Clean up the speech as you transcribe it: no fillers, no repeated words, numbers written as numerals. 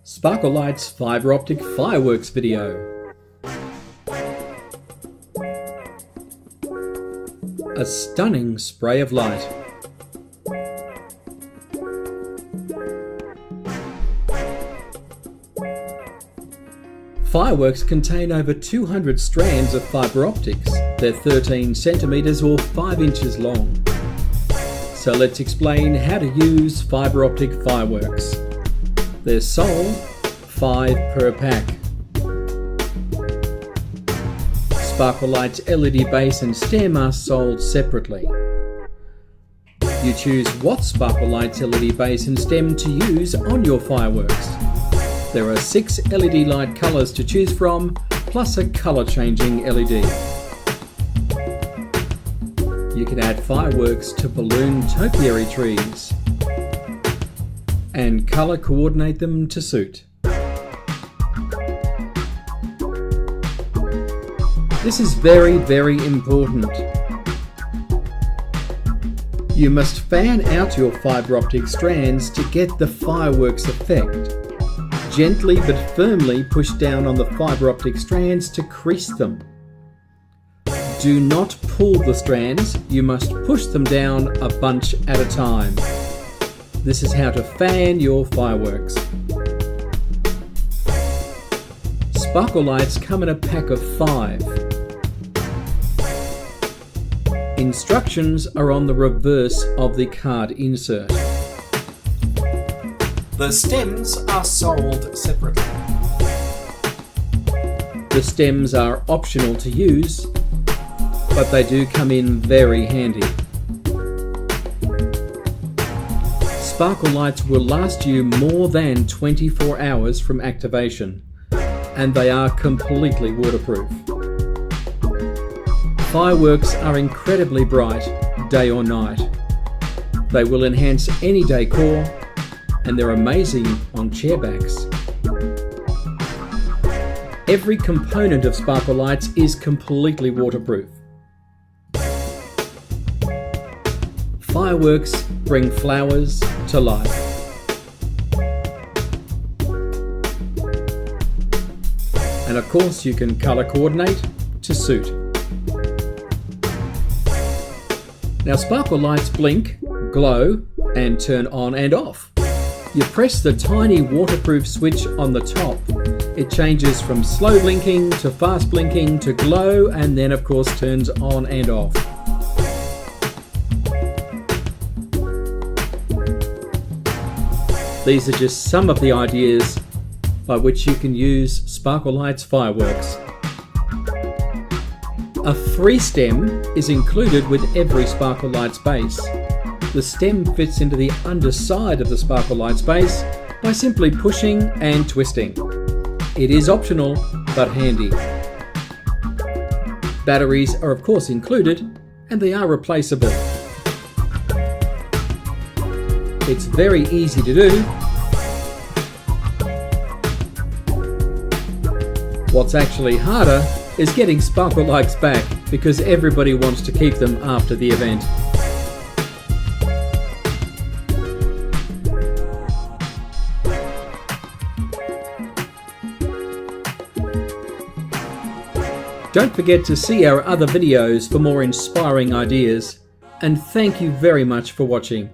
Sparklelight's fiber optic fireworks video. A stunning spray of light. Fireworks contain over 200 strands of fiber optics. They're 13 centimeters or 5 inches long. So let's explain how to use fiber optic fireworks. They're sold 5 per pack. Sparklelight's LED base and stem are sold separately. You choose what Sparklelight's LED base and stem to use on your fireworks. There are 6 LED light colours to choose from, plus a colour changing LED. You can add fireworks to balloon topiary trees and colour coordinate them to suit. This is very, very important. You must fan out your fibre optic strands to get the fireworks effect. Gently but firmly push down on the fibre optic strands to crease them. Do not pull the strands, you must push them down a bunch at a time. This is how to fan your fireworks. Sparklights come in a pack of 5. Instructions are on the reverse of the card insert. The stems are sold separately. The stems are optional to use, but they do come in very handy. Sparklights will last you more than 24 hours from activation, and they are completely waterproof. Fireworks are incredibly bright, day or night. They will enhance any decor, and they're amazing on chairbacks. Every component of Sparklights is completely waterproof. Fireworks bring flowers to life. And of course you can colour coordinate to suit. Now Sparklights blink, glow and turn on and off. You press the tiny waterproof switch on the top. It changes from slow blinking to fast blinking to glow and then of course turns on and off. These are just some of the ideas by which you can use Sparklights fireworks. A free stem is included with every Sparklights base. The stem fits into the underside of the Sparklights base by simply pushing and twisting. It is optional but handy. Batteries are of course included and they are replaceable. It's very easy to do. What's actually harder is getting Sparklights back because everybody wants to keep them after the event. Don't forget to see our other videos for more inspiring ideas, and thank you very much for watching.